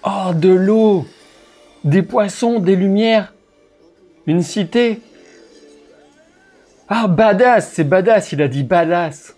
Oh, de l'eau, des poissons, des lumières, une cité. Ah, badass, c'est badass, il a dit badass.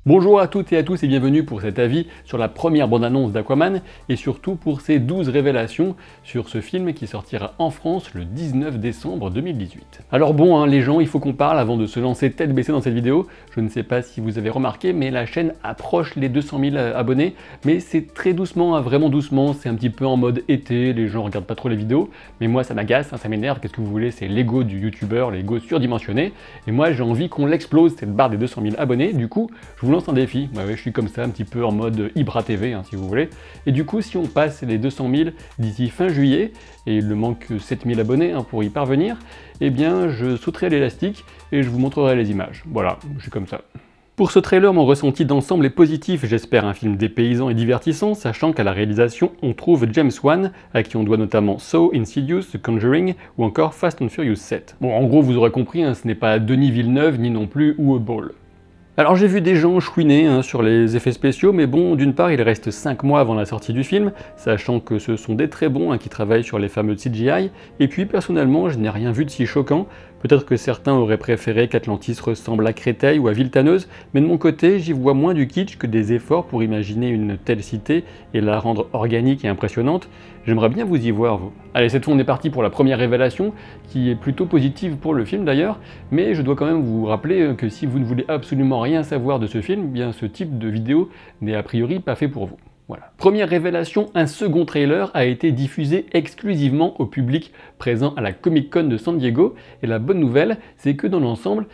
Bonjour à toutes et à tous et bienvenue pour cet avis sur la première bande-annonce d'Aquaman et surtout pour ces 12 révélations sur ce film qui sortira en France le 19 décembre 2018. Alors bon, les gens, il faut qu'on parle avant de se lancer tête baissée dans cette vidéo. Je ne sais pas si vous avez remarqué, mais la chaîne approche les 200 000 abonnés, mais c'est très doucement, vraiment doucement, c'est un petit peu en mode été, les gens regardent pas trop les vidéos, mais moi ça m'agace, ça m'énerve, qu'est-ce que vous voulez, c'est l'ego du youtubeur, l'ego surdimensionné, et moi j'ai envie qu'on l'explose cette barre des 200 000 abonnés, du coup je vous lance un défi, je suis comme ça, un petit peu en mode Ibra TV, si vous voulez. Et du coup, si on passe les 200 000 d'ici fin juillet, et il ne manque que 7 000 abonnés pour y parvenir, eh bien, je sauterai l'élastique et je vous montrerai les images. Voilà, je suis comme ça. Pour ce trailer, mon ressenti d'ensemble est positif, j'espère un film dépaysant et divertissant, sachant qu'à la réalisation, on trouve James Wan, à qui on doit notamment Saw, Insidious, The Conjuring, ou encore Fast and Furious 7. Bon, en gros, vous aurez compris, ce n'est pas Denis Villeneuve, ni non plus Uwe Boll. Alors j'ai vu des gens chouiner sur les effets spéciaux, mais bon, d'une part, il reste 5 mois avant la sortie du film, sachant que ce sont des très bons qui travaillent sur les fameux CGI, et puis personnellement, je n'ai rien vu de si choquant. Peut-être que certains auraient préféré qu'Atlantis ressemble à Créteil ou à Villetaneuse, mais de mon côté, j'y vois moins du kitsch que des efforts pour imaginer une telle cité et la rendre organique et impressionnante. J'aimerais bien vous y voir, vous. Allez, cette fois on est parti pour la première révélation, qui est plutôt positive pour le film d'ailleurs, mais je dois quand même vous rappeler que si vous ne voulez absolument rien savoir de ce film, bien ce type de vidéo n'est a priori pas fait pour vous. Voilà. Première révélation, un second trailer a été diffusé exclusivement au public présent à la Comic-Con de San Diego, et la bonne nouvelle, c'est que dans l'ensemble,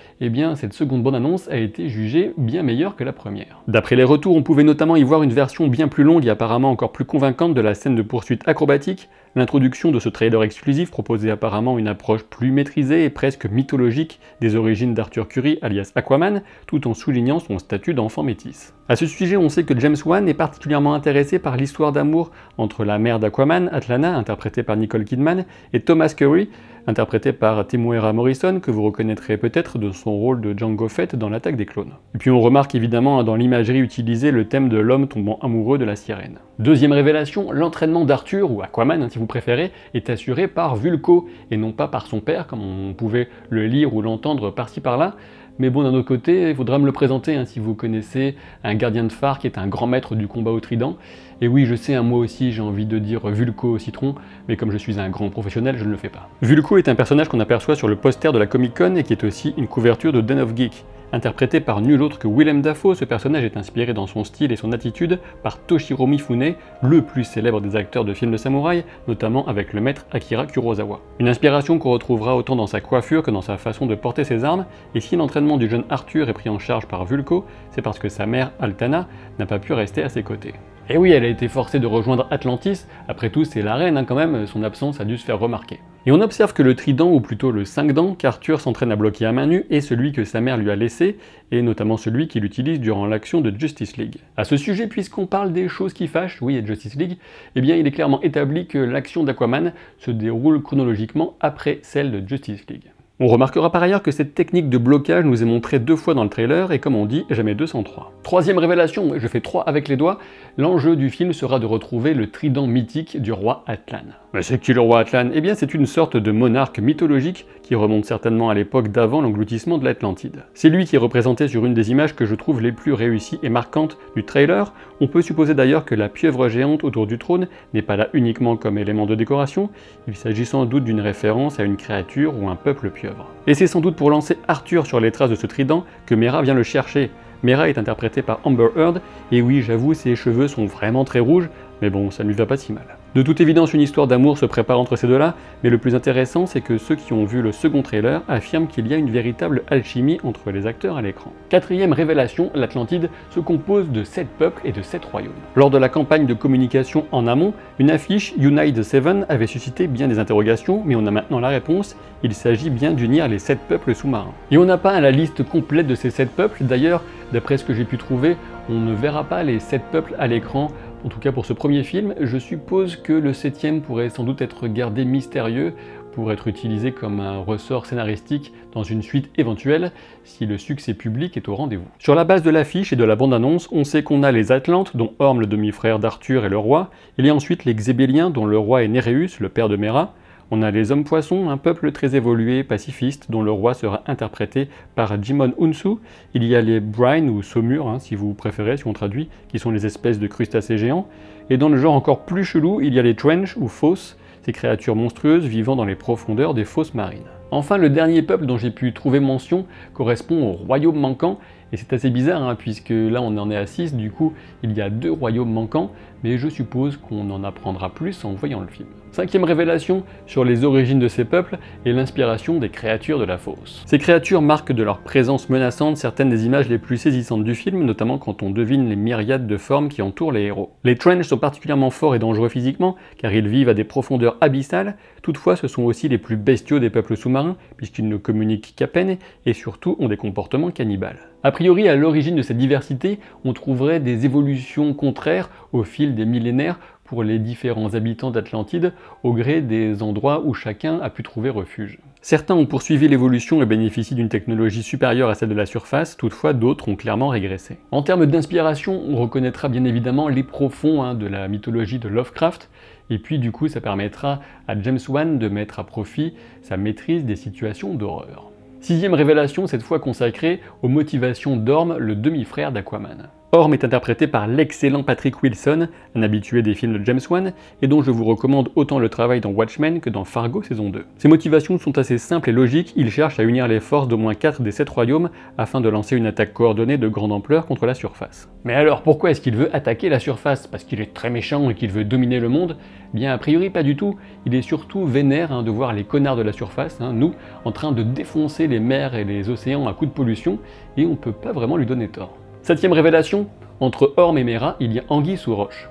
cette seconde bande-annonce a été jugée bien meilleure que la première. D'après les retours, on pouvait notamment y voir une version bien plus longue et apparemment encore plus convaincante de la scène de poursuite acrobatique. L'introduction de ce trailer exclusif proposait apparemment une approche plus maîtrisée et presque mythologique des origines d'Arthur Curry, alias Aquaman, tout en soulignant son statut d'enfant métis. À ce sujet, on sait que James Wan est particulièrement intéressé par l'histoire d'amour entre la mère d'Aquaman, Atlana, interprétée par Nicole Kidman, et Thomas Curry, interprété par Temuera Morrison, que vous reconnaîtrez peut-être de son rôle de Jango Fett dans l'Attaque des clones. Et puis on remarque évidemment dans l'imagerie utilisée le thème de l'homme tombant amoureux de la sirène. Deuxième révélation, l'entraînement d'Arthur, ou Aquaman si vous préférez, est assuré par Vulko, et non pas par son père, comme on pouvait le lire ou l'entendre par-ci par-là. Mais bon, d'un autre côté, il faudra me le présenter si vous connaissez un gardien de phare qui est un grand maître du combat au trident. Et oui, je sais, moi aussi j'ai envie de dire Vulko au citron, mais comme je suis un grand professionnel, je ne le fais pas. Vulko est un personnage qu'on aperçoit sur le poster de la Comic-Con et qui est aussi une couverture de Den of Geek. Interprété par nul autre que Willem Dafoe, ce personnage est inspiré dans son style et son attitude par Toshiro Mifune, le plus célèbre des acteurs de films de samouraï, notamment avec le maître Akira Kurosawa. Une inspiration qu'on retrouvera autant dans sa coiffure que dans sa façon de porter ses armes, et si l'entraînement du jeune Arthur est pris en charge par Vulko, c'est parce que sa mère, Altana, n'a pas pu rester à ses côtés. Et oui, elle a été forcée de rejoindre Atlantis, après tout c'est la reine quand même, son absence a dû se faire remarquer. Et on observe que le trident, ou plutôt le 5 dents, qu'Arthur s'entraîne à bloquer à main nue, est celui que sa mère lui a laissé, et notamment celui qu'il utilise durant l'action de Justice League. À ce sujet, puisqu'on parle des choses qui fâchent, oui, et Justice League, il est clairement établi que l'action d'Aquaman se déroule chronologiquement après celle de Justice League. On remarquera par ailleurs que cette technique de blocage nous est montrée 2 fois dans le trailer, et comme on dit, jamais 2 sans 3. Troisième révélation, je fais 3 avec les doigts, l'enjeu du film sera de retrouver le trident mythique du roi Atlan. Mais c'est qui le roi Atlan? Eh bien c'est une sorte de monarque mythologique qui remonte certainement à l'époque d'avant l'engloutissement de l'Atlantide. C'est lui qui est représenté sur une des images que je trouve les plus réussies et marquantes du trailer. On peut supposer d'ailleurs que la pieuvre géante autour du trône n'est pas là uniquement comme élément de décoration, il s'agit sans doute d'une référence à une créature ou un peuple pieuvre. Et c'est sans doute pour lancer Arthur sur les traces de ce trident que Mera vient le chercher. Mera est interprétée par Amber Heard, et oui, j'avoue, ses cheveux sont vraiment très rouges, mais bon, ça ne lui va pas si mal. De toute évidence, une histoire d'amour se prépare entre ces deux-là, mais le plus intéressant, c'est que ceux qui ont vu le second trailer affirment qu'il y a une véritable alchimie entre les acteurs à l'écran. Quatrième révélation, l'Atlantide se compose de 7 peuples et de 7 royaumes. Lors de la campagne de communication en amont, une affiche Unite the Seven avait suscité bien des interrogations, mais on a maintenant la réponse, il s'agit bien d'unir les 7 peuples sous-marins. Et on n'a pas la liste complète de ces 7 peuples, d'ailleurs, d'après ce que j'ai pu trouver, on ne verra pas les 7 peuples à l'écran. En tout cas pour ce premier film, je suppose que le 7e pourrait sans doute être gardé mystérieux pour être utilisé comme un ressort scénaristique dans une suite éventuelle si le succès public est au rendez-vous. Sur la base de l'affiche et de la bande-annonce, on sait qu'on a les Atlantes, dont Orm, le demi-frère d'Arthur et le roi. Il y a ensuite les Xébéliens, dont le roi est Néréus, le père de Méra. On a les Hommes-Poissons, un peuple très évolué, pacifiste, dont le roi sera interprété par Jimon Hounsou. Il y a les Brine, ou Saumures, si vous préférez, si on traduit, qui sont les espèces de crustacés géants. Et dans le genre encore plus chelou, il y a les Trench, ou Fosses, ces créatures monstrueuses vivant dans les profondeurs des fosses marines. Enfin, le dernier peuple dont j'ai pu trouver mention correspond au royaume manquant, et c'est assez bizarre, puisque là on en est à 6, du coup il y a 2 royaumes manquants, mais je suppose qu'on en apprendra plus en voyant le film. 5e révélation sur les origines de ces peuples et l'inspiration des créatures de la fosse. Ces créatures marquent de leur présence menaçante certaines des images les plus saisissantes du film, notamment quand on devine les myriades de formes qui entourent les héros. Les Trench sont particulièrement forts et dangereux physiquement, car ils vivent à des profondeurs abyssales, toutefois ce sont aussi les plus bestiaux des peuples sous-marins, puisqu'ils ne communiquent qu'à peine, et surtout ont des comportements cannibales. A priori, à l'origine de cette diversité, on trouverait des évolutions contraires au fil des millénaires pour les différents habitants d'Atlantide, au gré des endroits où chacun a pu trouver refuge. Certains ont poursuivi l'évolution et bénéficient d'une technologie supérieure à celle de la surface, toutefois d'autres ont clairement régressé. En termes d'inspiration, on reconnaîtra bien évidemment les profonds de la mythologie de Lovecraft, et puis du coup ça permettra à James Wan de mettre à profit sa maîtrise des situations d'horreur. 6e révélation, cette fois consacrée aux motivations d'Orm, le demi-frère d'Aquaman. Orm est interprété par l'excellent Patrick Wilson, un habitué des films de James Wan, et dont je vous recommande autant le travail dans Watchmen que dans Fargo saison 2. Ses motivations sont assez simples et logiques, il cherche à unir les forces d'au moins 4 des 7 royaumes afin de lancer une attaque coordonnée de grande ampleur contre la surface. Mais alors pourquoi est-ce qu'il veut attaquer la surface? Parce qu'il est très méchant et qu'il veut dominer le monde? Bien a priori pas du tout, il est surtout vénère de voir les connards de la surface, nous, en train de défoncer les mers et les océans à coups de pollution, et on peut pas vraiment lui donner tort. 7e révélation, entre Orm et Méra, il y a anguille sous roche.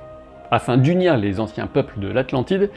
Afin d'unir les anciens peuples de l'Atlantide,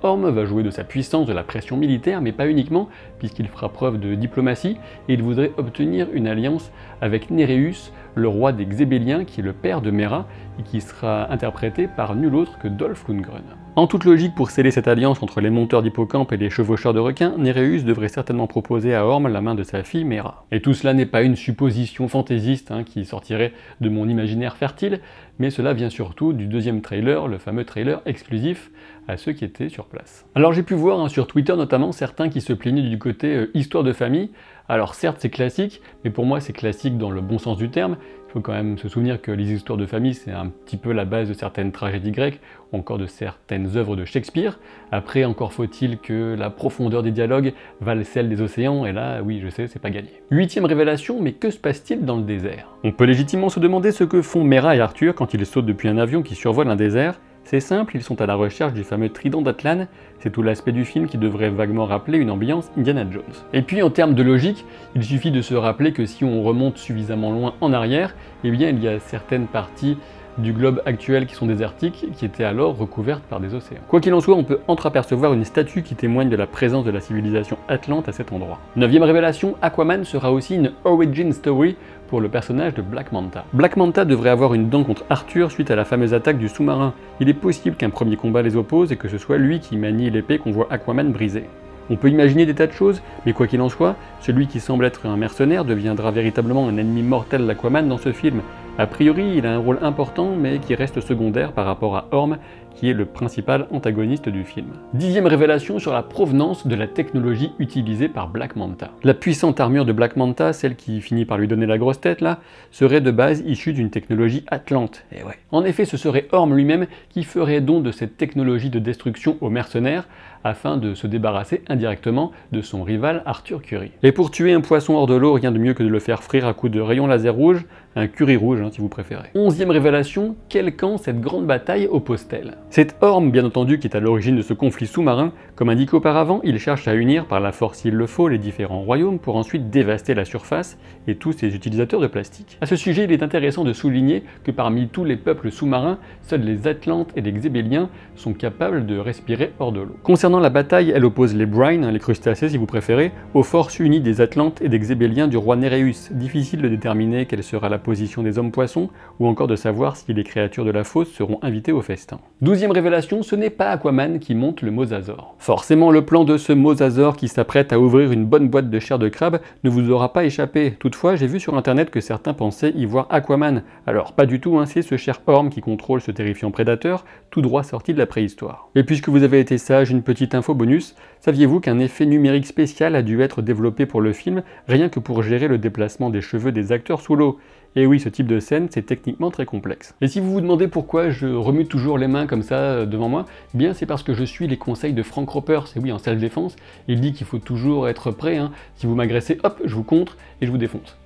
Orm va jouer de sa puissance, de la pression militaire, mais pas uniquement, puisqu'il fera preuve de diplomatie, et il voudrait obtenir une alliance avec Néréus, le roi des Xébéliens, qui est le père de Méra, et qui sera interprété par nul autre que Dolph Lundgren. En toute logique, pour sceller cette alliance entre les monteurs d'hippocampes et les chevaucheurs de requins, Néréus devrait certainement proposer à Orm la main de sa fille Méra. Et tout cela n'est pas une supposition fantaisiste qui sortirait de mon imaginaire fertile, mais cela vient surtout du 2e trailer, le fameux trailer exclusif à ceux qui étaient sur place. Alors j'ai pu voir sur Twitter notamment certains qui se plaignaient du côté histoire de famille. Alors certes c'est classique, mais pour moi c'est classique dans le bon sens du terme. Il faut quand même se souvenir que les histoires de famille c'est un petit peu la base de certaines tragédies grecques, ou encore de certaines œuvres de Shakespeare. Après encore faut-il que la profondeur des dialogues vale celle des océans, et là oui je sais c'est pas gagné. 8e révélation, mais que se passe-t-il dans le désert? On peut légitimement se demander ce que font Méra et Arthur quand ils sautent depuis un avion qui survole un désert. C'est simple, ils sont à la recherche du fameux trident d'Atlan, c'est tout l'aspect du film qui devrait vaguement rappeler une ambiance Indiana Jones. Et puis en termes de logique, il suffit de se rappeler que si on remonte suffisamment loin en arrière, il y a certaines parties du globe actuel qui sont désertiques, qui étaient alors recouvertes par des océans. Quoi qu'il en soit, on peut entreapercevoir une statue qui témoigne de la présence de la civilisation atlante à cet endroit. 9e révélation, Aquaman sera aussi une origin story pour le personnage de Black Manta. Black Manta devrait avoir une dent contre Arthur suite à la fameuse attaque du sous-marin. Il est possible qu'un premier combat les oppose et que ce soit lui qui manie l'épée qu'on voit Aquaman briser. On peut imaginer des tas de choses, mais quoi qu'il en soit, celui qui semble être un mercenaire deviendra véritablement un ennemi mortel d'Aquaman dans ce film. A priori, il a un rôle important, mais qui reste secondaire par rapport à Orm, qui est le principal antagoniste du film. 10e révélation sur la provenance de la technologie utilisée par Black Manta. La puissante armure de Black Manta, celle qui finit par lui donner la grosse tête là, serait de base issue d'une technologie atlante. Et ouais. En effet, ce serait Orm lui-même qui ferait don de cette technologie de destruction aux mercenaires, afin de se débarrasser indirectement de son rival Arthur Curry. Et pour tuer un poisson hors de l'eau, rien de mieux que de le faire frire à coups de rayons laser rouge, un curry rouge si vous préférez. 11e révélation, quel camp cette grande bataille oppose-t-elle? C'est Orm bien entendu qui est à l'origine de ce conflit sous-marin. Comme indiqué auparavant, il cherche à unir par la force s'il le faut les différents royaumes pour ensuite dévaster la surface et tous ses utilisateurs de plastique. À ce sujet, il est intéressant de souligner que parmi tous les peuples sous-marins, seuls les Atlantes et les Xébéliens sont capables de respirer hors de l'eau. Concernant la bataille, elle oppose les Brine, les crustacés si vous préférez, aux forces unies des Atlantes et des Xébéliens du roi Néréus. Difficile de déterminer quelle sera la position des hommes-poissons, ou encore de savoir si les créatures de la fosse seront invitées au festin. 12e Deuxième révélation, ce n'est pas Aquaman qui monte le mosasaure. Forcément, le plan de ce mosasaure qui s'apprête à ouvrir une bonne boîte de chair de crabe ne vous aura pas échappé. Toutefois, j'ai vu sur internet que certains pensaient y voir Aquaman. Alors pas du tout, hein, c'est ce cher Orm qui contrôle ce terrifiant prédateur, tout droit sorti de la préhistoire. Et puisque vous avez été sage, une petite info bonus, saviez-vous qu'un effet numérique spécial a dû être développé pour le film, rien que pour gérer le déplacement des cheveux des acteurs sous l'eau? Et oui, ce type de scène, c'est techniquement très complexe. Et si vous vous demandez pourquoi je remue toujours les mains comme ça devant moi, eh bien c'est parce que je suis les conseils de Frank Roper, c'est oui, en self-défense, il dit qu'il faut toujours être prêt, hein. Si vous m'agressez, hop, je vous contre et je vous défonce.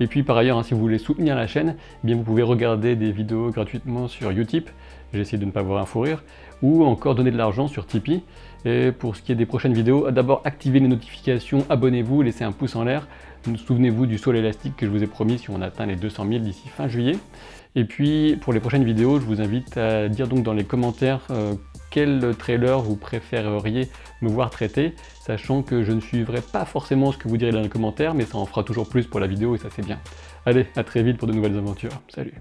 Et puis par ailleurs, hein, si vous voulez soutenir la chaîne, eh bien vous pouvez regarder des vidéos gratuitement sur Utip, j'ai essayé de ne pas avoir un fou rire, ou encore donner de l'argent sur Tipeee. Et pour ce qui est des prochaines vidéos, d'abord activez les notifications, abonnez-vous, laissez un pouce en l'air. Souvenez-vous du saut élastique que je vous ai promis si on atteint les 200 000 d'ici fin juillet. Et puis pour les prochaines vidéos, je vous invite à dire donc dans les commentaires quel trailer vous préféreriez me voir traiter, sachant que je ne suivrai pas forcément ce que vous direz dans les commentaires, mais ça en fera toujours plus pour la vidéo et ça c'est bien. Allez, à très vite pour de nouvelles aventures. Salut!